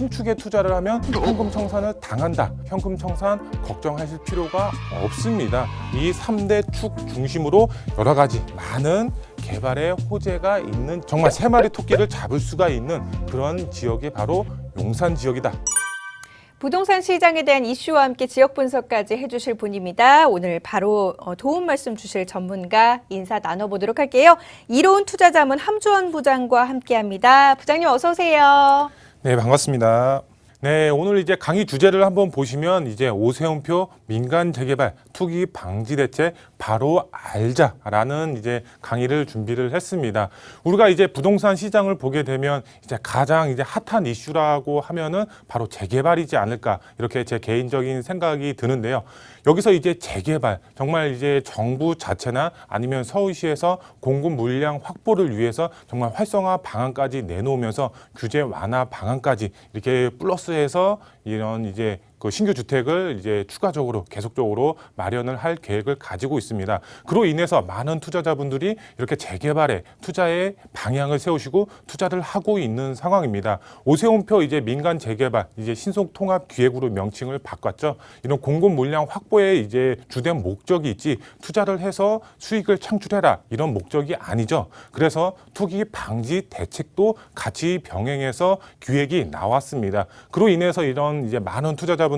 신축에 투자를 하면 현금 청산을 당한다. 현금 청산 걱정하실 필요가 없습니다. 이 3대 축 중심으로 여러 가지 많은 개발의 호재가 있는 정말 3마리 토끼를 잡을 수가 있는 그런 지역이 바로 용산 지역이다. 부동산 시장에 대한 이슈와 함께 지역 분석까지 해주실 분입니다. 오늘 바로 도움 말씀 주실 전문가 인사 나눠보도록 할게요. 이로운 투자자문 함주원 부장과 함께합니다. 부장님 어서 오세요. 네, 반갑습니다. 네, 오늘 이제 강의 주제를 한번 보시면 이제 오세훈표 민간 재개발 투기 방지 대책 바로 알자라는 이제 강의를 준비를 했습니다. 우리가 이제 부동산 시장을 보게 되면 이제 가장 이제 핫한 이슈라고 하면은 바로 재개발이지 않을까 이렇게 제 개인적인 생각이 드는데요. 여기서 이제 재개발 정말 이제 정부 자체나 아니면 서울시에서 공급 물량 확보를 위해서 정말 활성화 방안까지 내놓으면서 규제 완화 방안까지 이렇게 플러스해서 이런 이제 그 신규 주택을 이제 추가적으로 계속적으로 마련을 할 계획을 가지고 있습니다. 그로 인해서 많은 투자자분들이 이렇게 재개발에 투자의 방향을 세우시고 투자를 하고 있는 상황입니다. 오세훈표 이제 민간 재개발 이제 신속 통합 기획으로 명칭을 바꿨죠. 이런 공급 물량 확보에 이제 주된 목적이 있지 투자를 해서 수익을 창출해라 이런 목적이 아니죠. 그래서 투기 방지 대책도 같이 병행해서 기획이 나왔습니다. 그로 인해서 이런 이제 많은 투자자분들이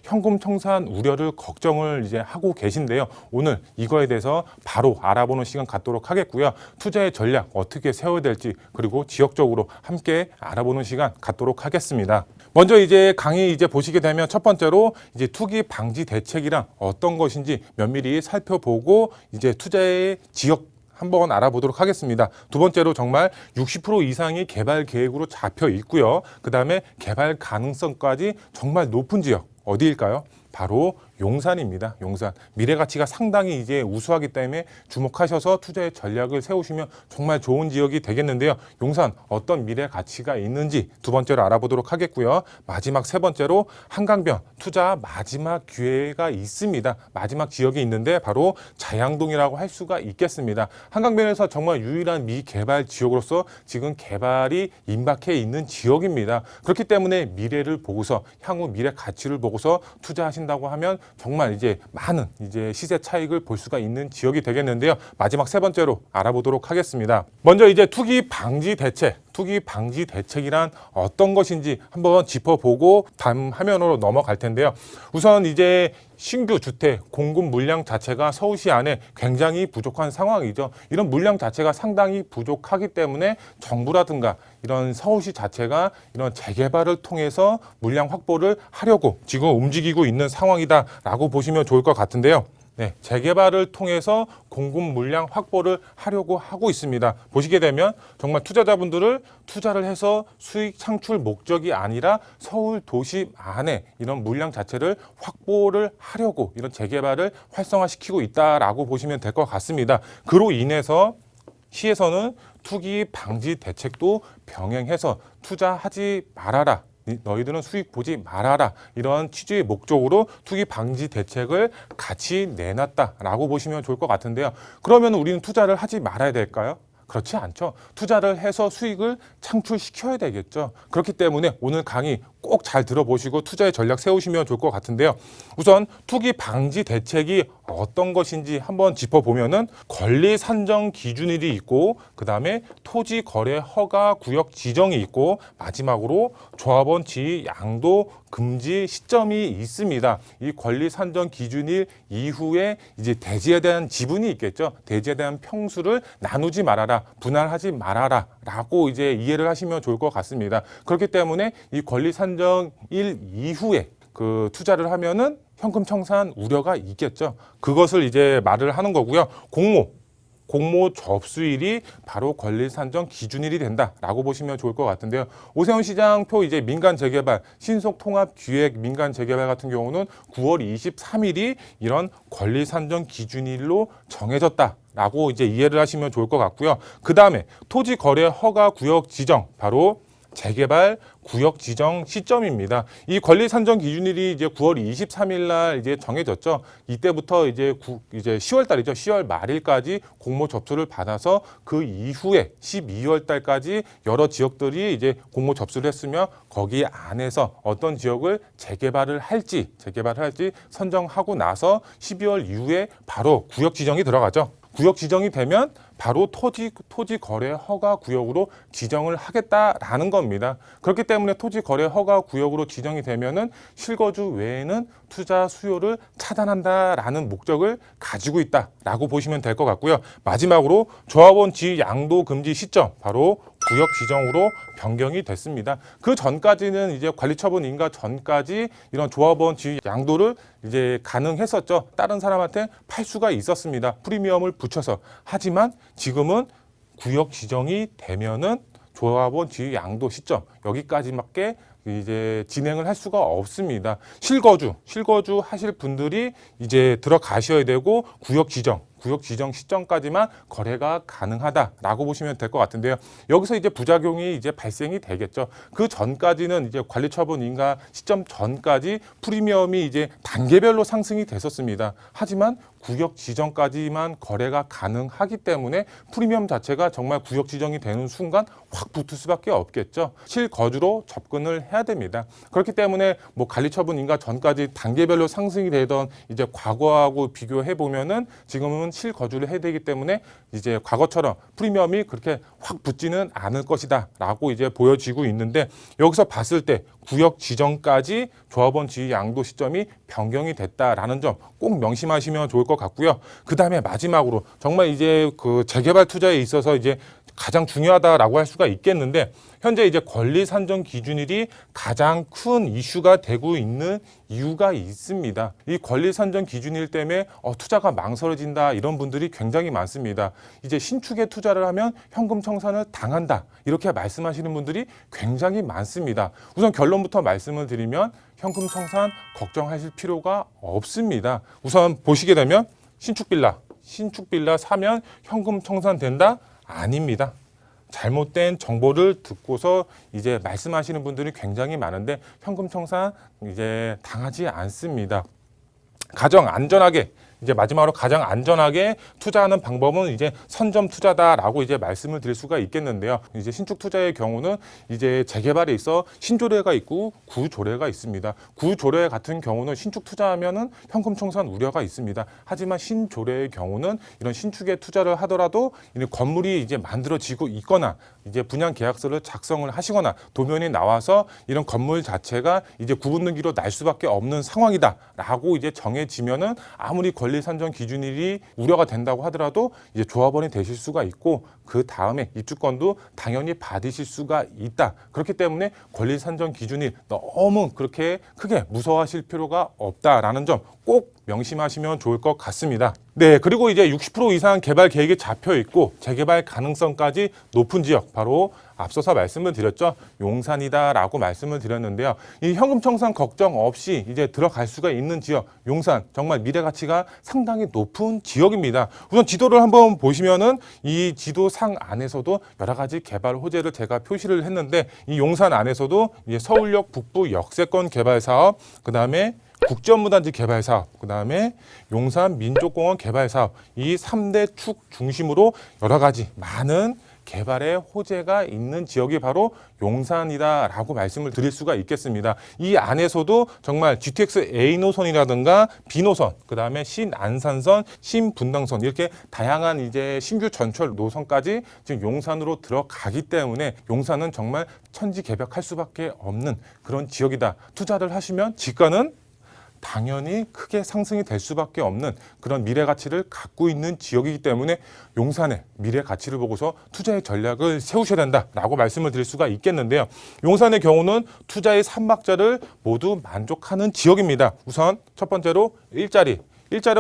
현금 청산 우려를 걱정을 이제 하고 계신데요. 오늘 이거에 대해서 바로 알아보는 시간 갖도록 하겠고요. 투자의 전략 어떻게 세워야 될지 그리고 지역적으로 함께 알아보는 시간 갖도록 하겠습니다. 먼저 이제 강의 이제 보시게 되면 첫 번째로 이제 투기 방지 대책이란 어떤 것인지 면밀히 살펴보고 이제 투자의 지역 한번 알아보도록 하겠습니다. 두 번째로 정말 60% 이상이 개발 계획으로 잡혀 있고요. 그 다음에 개발 가능성까지 정말 높은 지역 어디일까요? 바로 용산입니다. 용산. 미래 가치가 상당히 이제 우수하기 때문에 주목하셔서 투자의 전략을 세우시면 정말 좋은 지역이 되겠는데요. 용산 어떤 미래 가치가 있는지 두 번째로 알아보도록 하겠고요. 마지막 세 번째로 한강변 투자 마지막 기회가 있습니다. 마지막 지역이 있는데 바로 자양동이라고 할 수가 있겠습니다. 한강변에서 정말 유일한 미개발 지역으로서 지금 개발이 임박해 있는 지역입니다. 그렇기 때문에 미래를 보고서 향후 미래 가치를 보고서 투자하신다고 하면 정말 이제 많은 이제 시세 차익을 볼 수가 있는 지역이 되겠는데요. 마지막 세 번째로 알아보도록 하겠습니다. 먼저 이제 투기 방지 대책. 투기 방지 대책이란 어떤 것인지 한번 짚어보고 다음 화면으로 넘어갈 텐데요. 우선 이제 신규 주택 공급 물량 자체가 서울시 안에 굉장히 부족한 상황이죠. 이런 물량 자체가 상당히 부족하기 때문에 정부라든가 이런 서울시 자체가 이런 재개발을 통해서 물량 확보를 하려고 지금 움직이고 있는 상황이다라고 보시면 좋을 것 같은데요. 네, 재개발을 통해서 공급 물량 확보를 하려고 하고 있습니다. 보시게 되면 정말 투자자분들을 투자를 해서 수익 창출 목적이 아니라 서울 도시 안에 이런 물량 자체를 확보를 하려고 이런 재개발을 활성화시키고 있다라고 보시면 될 것 같습니다. 그로 인해서 시에서는 투기 방지 대책도 병행해서 투자하지 말아라. 너희들은 수익 보지 말아라. 이런 취지의 목적으로 투기 방지 대책을 같이 내놨다라고 보시면 좋을 것 같은데요. 그러면 우리는 투자를 하지 말아야 될까요? 그렇지 않죠. 투자를 해서 수익을 창출시켜야 되겠죠. 그렇기 때문에 오늘 강의 꼭 잘 들어보시고 투자의 전략 세우시면 좋을 것 같은데요. 우선 투기 방지 대책이 어떤 것인지 한번 짚어보면은 권리 산정 기준일이 있고 그 다음에 토지 거래 허가 구역 지정이 있고 마지막으로 조합원 지위 양도 금지 시점이 있습니다. 이 권리 산정 기준일 이후에 이제 대지에 대한 지분이 있겠죠. 대지에 대한 평수를 나누지 말아라, 분할하지 말아라 라고 이제 이해를 하시면 좋을 것 같습니다. 그렇기 때문에 이 권리 산정일 이후에 그 투자를 하면은 현금 청산 우려가 있겠죠. 그것을 이제 말을 하는 거고요. 공모 접수일이 바로 권리 산정 기준일이 된다라고 보시면 좋을 것 같은데요. 오세훈 시장표 이제 민간 재개발 신속 통합 기획 민간 재개발 같은 경우는 9월 23일이 이런 권리 산정 기준일로 정해졌다라고 이제 이해를 하시면 좋을 것 같고요. 그 다음에 토지 거래 허가 구역 지정 바로 재개발 구역 지정 시점입니다. 이 권리 산정 기준일이 이제 9월 23일 날 이제 정해졌죠. 이때부터 이제 10월 달이죠. 10월 말일까지 공모 접수를 받아서 그 이후에 12월 달까지 여러 지역들이 이제 공모 접수를 했으며 거기 안에서 어떤 지역을 재개발을 할지 선정하고 나서 12월 이후에 바로 구역 지정이 들어가죠. 구역 지정이 되면 바로 토지 거래 허가 구역으로 지정을 하겠다라는 겁니다. 그렇기 때문에 토지 거래 허가 구역으로 지정이 되면은 실거주 외에는 투자 수요를 차단한다라는 목적을 가지고 있다라고 보시면 될 것 같고요. 마지막으로 조합원 지위 양도 금지 시점 바로 구역 지정으로 변경이 됐습니다. 그 전까지는 이제 관리처분 인가 전까지 이런 조합원 지위 양도를 이제 가능했었죠. 다른 사람한테 팔 수가 있었습니다. 프리미엄을 붙여서. 하지만 지금은 구역 지정이 되면은 조합원 지위 양도 시점 여기까지밖에 이제 진행을 할 수가 없습니다. 실거주 하실 분들이 이제 들어가셔야 되고 구역 지정 시점까지만 거래가 가능하다라고 보시면 될 것 같은데요. 여기서 이제 부작용이 이제 발생이 되겠죠. 그 전까지는 이제 관리처분 인가 시점 전까지 프리미엄이 이제 단계별로 상승이 됐었습니다. 하지만 구역 지정까지만 거래가 가능하기 때문에 프리미엄 자체가 정말 구역 지정이 되는 순간 확 붙을 수밖에 없겠죠. 실거주로 접근을 해야 됩니다. 그렇기 때문에 뭐 관리처분 인가 전까지 단계별로 상승이 되던 이제 과거하고 비교해 보면은 지금은 실거주를 해야 되기 때문에 이제 과거처럼 프리미엄이 그렇게 확 붙지는 않을 것이다라고 이제 보여지고 있는데 여기서 봤을 때 구역 지정까지 조합원 지위 양도 시점이 변경이 됐다라는 점 꼭 명심하시면 좋을 것 같고요. 그 다음에 마지막으로 정말 이제 그 재개발 투자에 있어서 이제 가장 중요하다라고 할 수가 있겠는데 현재 이제 권리 산정 기준일이 가장 큰 이슈가 되고 있는 이유가 있습니다. 이 권리 산정 기준일 때문에 투자가 망설여진다 이런 분들이 굉장히 많습니다. 이제 신축에 투자를 하면 현금 청산을 당한다 이렇게 말씀하시는 분들이 굉장히 많습니다. 우선 결론부터 말씀을 드리면 현금 청산 걱정하실 필요가 없습니다. 우선 보시게 되면 신축 빌라 사면 현금 청산된다? 아닙니다. 잘못된 정보를 듣고서 이제 말씀하시는 분들이 굉장히 많은데 현금 청산 이제 당하지 않습니다. 가장 안전하게 이제 마지막으로 가장 안전하게 투자하는 방법은 이제 선점 투자다라고 이제 말씀을 드릴 수가 있겠는데요. 이제 신축 투자의 경우는 이제 재개발에 있어 신조례가 있고 구조례가 있습니다. 구조례 같은 경우는 신축 투자하면은 현금 청산 우려가 있습니다. 하지만 신조례의 경우는 이런 신축에 투자를 하더라도 건물이 이제 만들어지고 있거나 이제 분양 계약서를 작성을 하시거나 도면이 나와서 이런 건물 자체가 이제 구분등기로 날 수밖에 없는 상황이다라고 이제 정해지면은 아무리 권리 산정 기준일이 우려가 된다고 하더라도 이제 조합원이 되실 수가 있고 그 다음에 입주권도 당연히 받으실 수가 있다. 그렇기 때문에 권리 산정 기준일 너무 그렇게 크게 무서워하실 필요가 없다라는 점 꼭 명심하시면 좋을 것 같습니다. 네, 그리고 이제 60% 이상 개발 계획이 잡혀 있고 재개발 가능성까지 높은 지역 바로 앞서서 말씀을 드렸죠. 용산이다라고 말씀을 드렸는데요. 이 현금 청산 걱정 없이 이제 들어갈 수가 있는 지역 용산 정말 미래 가치가 상당히 높은 지역입니다. 우선 지도를 한번 보시면은 이 지도상 안에서도 여러 가지 개발 호재를 제가 표시를 했는데 이 용산 안에서도 이제 서울역 북부 역세권 개발 사업, 그다음에 국제업무단지 개발 사업, 그다음에 용산 민족공원 개발 사업 이 3대 축 중심으로 여러 가지 많은 개발의 호재가 있는 지역이 바로 용산이다라고 말씀을 드릴 수가 있겠습니다. 이 안에서도 정말 GTX A 노선이라든가 B 노선, 그다음에 신안산선, 신분당선 이렇게 다양한 이제 신규 전철 노선까지 지금 용산으로 들어가기 때문에 용산은 정말 천지개벽할 수밖에 없는 그런 지역이다. 투자를 하시면 지가는 당연히 크게 상승이 될 수밖에 없는 그런 미래 가치를 갖고 있는 지역이기 때문에 용산의 미래 가치를 보고서 투자의 전략을 세우셔야 된다라고 말씀을 드릴 수가 있겠는데요. 용산의 경우는 투자의 삼박자를 모두 만족하는 지역입니다. 우선 첫 번째로 일자리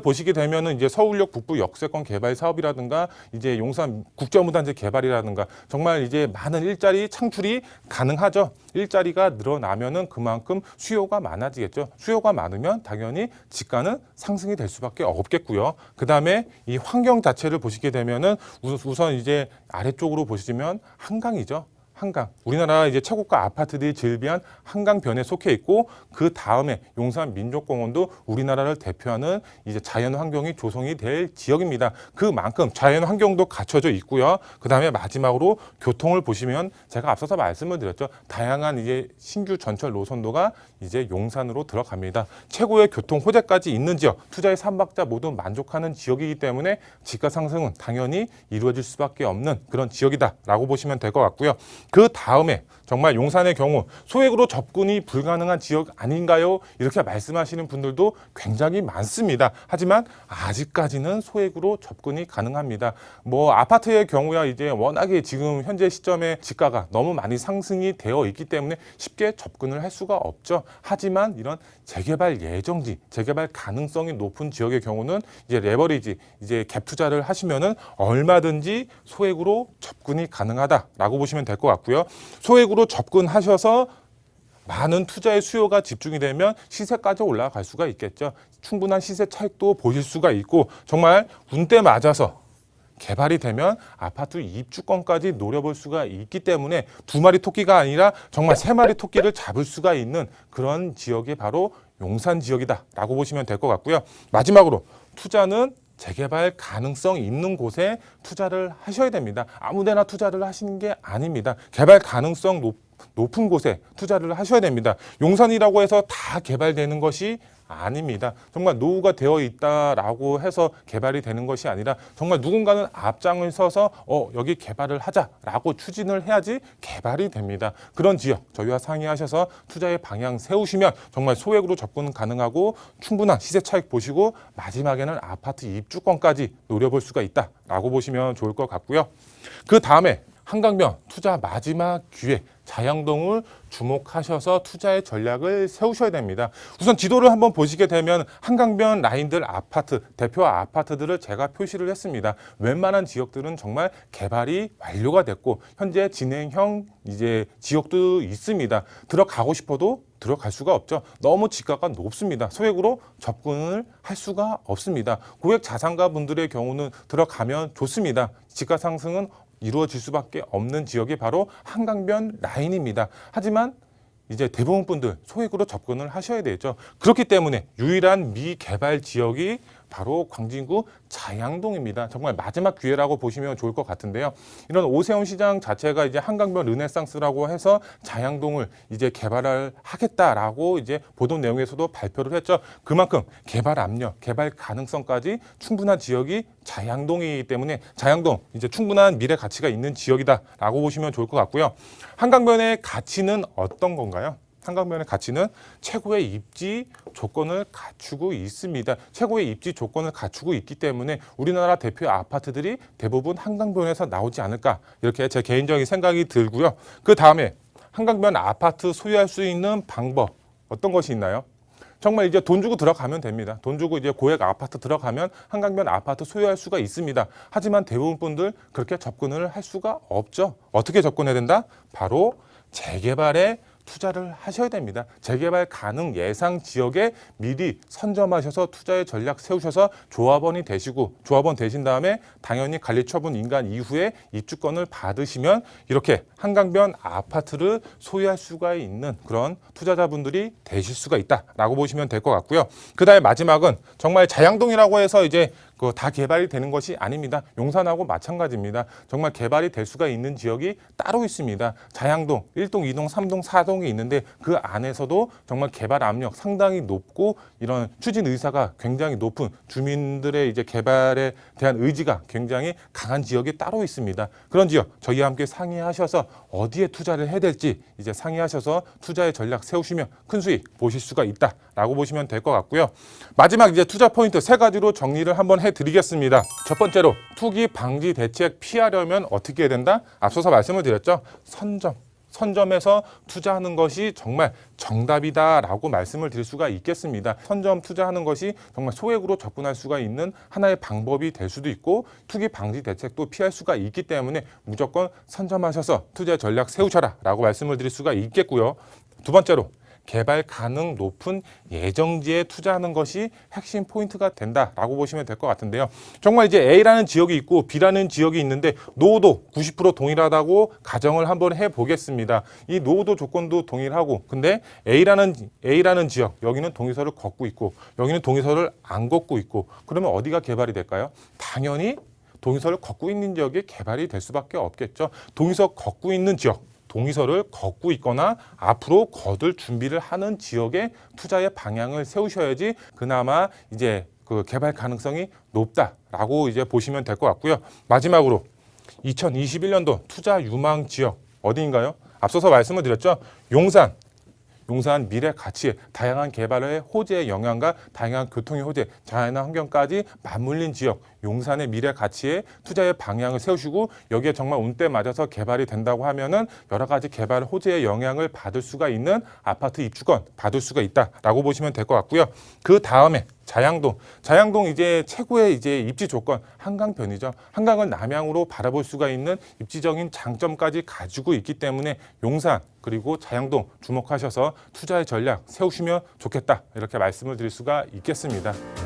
보시게 되면은 이제 서울역 북부 역세권 개발 사업이라든가 이제 용산 국제업무단지 개발이라든가 정말 이제 많은 일자리 창출이 가능하죠. 일자리가 늘어나면은 그만큼 수요가 많아지겠죠. 수요가 많으면 당연히 지가는 상승이 될 수밖에 없겠고요. 그 다음에 이 환경 자체를 보시게 되면은 우선 이제 아래쪽으로 보시면 한강이죠. 한강, 우리나라 이제 최고가 아파트들이 즐비한 한강변에 속해 있고 그 다음에 용산 민족공원도 우리나라를 대표하는 이제 자연 환경이 조성이 될 지역입니다. 그만큼 자연 환경도 갖춰져 있고요. 그 다음에 마지막으로 교통을 보시면 제가 앞서서 말씀을 드렸죠. 다양한 이제 신규 전철 노선도가 이제 용산으로 들어갑니다. 최고의 교통 호재까지 있는 지역, 투자의 삼박자 모두 만족하는 지역이기 때문에 집가 상승은 당연히 이루어질 수밖에 없는 그런 지역이다라고 보시면 될 것 같고요. 그 다음에 정말 용산의 경우 소액으로 접근이 불가능한 지역 아닌가요? 이렇게 말씀하시는 분들도 굉장히 많습니다. 하지만 아직까지는 소액으로 접근이 가능합니다. 뭐 아파트의 경우야 이제 워낙에 지금 현재 시점에 집가가 너무 많이 상승이 되어 있기 때문에 쉽게 접근을 할 수가 없죠. 하지만 이런 재개발 예정지, 재개발 가능성이 높은 지역의 경우는 이제 레버리지, 이제 갭 투자를 하시면은 얼마든지 소액으로 접근이 가능하다라고 보시면 될 것 같고요. 소액으로 접근하셔서 많은 투자의 수요가 집중이 되면 시세까지 올라갈 수가 있겠죠. 충분한 시세 차익도 보실 수가 있고 정말 운때 맞아서 개발이 되면 아파트 입주권까지 노려볼 수가 있기 때문에 두 마리 토끼가 아니라 정말 세 마리 토끼를 잡을 수가 있는 그런 지역이 바로 용산 지역이다라고 보시면 될 것 같고요. 마지막으로 투자는 재개발 가능성 있는 곳에 투자를 하셔야 됩니다. 아무데나 투자를 하시는 게 아닙니다. 개발 가능성 높은 곳에 투자를 하셔야 됩니다. 용산이라고 해서 다 개발되는 것이 아닙니다. 정말 노후가 되어 있다라고 해서 개발이 되는 것이 아니라 정말 누군가는 앞장을 서서 여기 개발을 하자라고 추진을 해야지 개발이 됩니다. 그런 지역 저희와 상의하셔서 투자의 방향 세우시면 정말 소액으로 접근 가능하고 충분한 시세 차익 보시고 마지막에는 아파트 입주권까지 노려볼 수가 있다라고 보시면 좋을 것 같고요. 그 다음에 한강변 투자 마지막 기회 자양동을 주목하셔서 투자의 전략을 세우셔야 됩니다. 우선 지도를 한번 보시게 되면 한강변 라인들 아파트, 대표 아파트들을 제가 표시를 했습니다. 웬만한 지역들은 정말 개발이 완료가 됐고 현재 진행형 이제 지역도 있습니다. 들어가고 싶어도 들어갈 수가 없죠. 너무 지가가 높습니다. 소액으로 접근을 할 수가 없습니다. 고액 자산가 분들의 경우는 들어가면 좋습니다. 지가 상승은 이루어질 수밖에 없는 지역이 바로 한강변 라인입니다. 하지만 이제 대부분 분들 소액으로 접근을 하셔야 되죠. 그렇기 때문에 유일한 미개발 지역이 바로 광진구 자양동입니다. 정말 마지막 기회라고 보시면 좋을 것 같은데요. 이런 오세훈 시장 자체가 이제 한강변 르네상스라고 해서 자양동을 이제 개발을 하겠다라고 이제 보도 내용에서도 발표를 했죠. 그만큼 개발 압력, 개발 가능성까지 충분한 지역이 자양동이기 때문에 자양동 이제 충분한 미래 가치가 있는 지역이다라고 보시면 좋을 것 같고요. 한강변의 가치는 어떤 건가요? 한강변의 가치는 최고의 입지 조건을 갖추고 있습니다. 최고의 입지 조건을 갖추고 있기 때문에 우리나라 대표 아파트들이 대부분 한강변에서 나오지 않을까 이렇게 제 개인적인 생각이 들고요. 그 다음에 한강변 아파트 소유할 수 있는 방법 어떤 것이 있나요? 정말 이제 돈 주고 들어가면 됩니다. 돈 주고 이제 고액 아파트 들어가면 한강변 아파트 소유할 수가 있습니다. 하지만 대부분 분들 그렇게 접근을 할 수가 없죠. 어떻게 접근해야 된다? 바로 재개발에 투자를 하셔야 됩니다. 재개발 가능 예상 지역에 미리 선점하셔서 투자의 전략 세우셔서 조합원이 되시고 조합원 되신 다음에 당연히 관리처분 인가 이후에 입주권을 받으시면 이렇게 한강변 아파트를 소유할 수가 있는 그런 투자자분들이 되실 수가 있다라고 보시면 될 것 같고요. 그다음에 마지막은 정말 자양동이라고 해서 이제 다 개발이 되는 것이 아닙니다. 용산하고 마찬가지입니다. 정말 개발이 될 수가 있는 지역이 따로 있습니다. 자양동 1동, 2동, 3동, 4동이 있는데 그 안에서도 정말 개발 압력 상당히 높고 이런 추진 의사가 굉장히 높은 주민들의 이제 개발에 대한 의지가 굉장히 강한 지역이 따로 있습니다. 그런 지역 저희와 함께 상의하셔서 어디에 투자를 해야 될지 이제 상의하셔서 투자의 전략 세우시면 큰 수익 보실 수가 있다라고 보시면 될 것 같고요. 마지막 이제 투자 포인트 세 가지로 정리를 한번 해드리겠습니다. 첫 번째로 투기 방지 대책 피하려면 어떻게 해야 된다? 앞서서 말씀을 드렸죠. 선점해서 투자하는 것이 정말 정답이다라고 말씀을 드릴 수가 있겠습니다. 선점 투자하는 것이 정말 소액으로 접근할 수가 있는 하나의 방법이 될 수도 있고 투기 방지 대책도 피할 수가 있기 때문에 무조건 선점하셔서 투자 전략 세우셔라 라고 말씀을 드릴 수가 있겠고요. 두 번째로 개발 가능 높은 예정지에 투자하는 것이 핵심 포인트가 된다라고 보시면 될 것 같은데요. 정말 이제 A라는 지역이 있고 B라는 지역이 있는데 노후도 90% 동일하다고 가정을 한번 해보겠습니다. 이 노후도 조건도 동일하고 근데 A라는 지역 여기는 동의서를 걷고 있고 여기는 동의서를 안 걷고 있고 그러면 어디가 개발이 될까요? 당연히 동의서를 걷고 있는 지역이 개발이 될 수밖에 없겠죠. 동의서 걷고 있는 지역 동의서를 걷고 있거나 앞으로 거둘 준비를 하는 지역에 투자의 방향을 세우셔야지 그나마 이제 그 개발 가능성이 높다라고 이제 보시면 될 것 같고요. 마지막으로 2021년도 투자 유망 지역 어디인가요? 앞서서 말씀을 드렸죠. 용산 미래 가치에 다양한 개발의 호재의 영향과 다양한 교통의 호재, 자연의 환경까지 맞물린 지역, 용산의 미래 가치에 투자의 방향을 세우시고 여기에 정말 운때 맞아서 개발이 된다고 하면은 여러 가지 개발 호재의 영향을 받을 수가 있는 아파트 입주권 받을 수가 있다라고 보시면 될 것 같고요. 그 다음에 자양동 이제 최고의 이제 입지 조건 한강변이죠. 한강을 남향으로 바라볼 수가 있는 입지적인 장점까지 가지고 있기 때문에 용산 그리고 자양동 주목하셔서 투자의 전략 세우시면 좋겠다 이렇게 말씀을 드릴 수가 있겠습니다.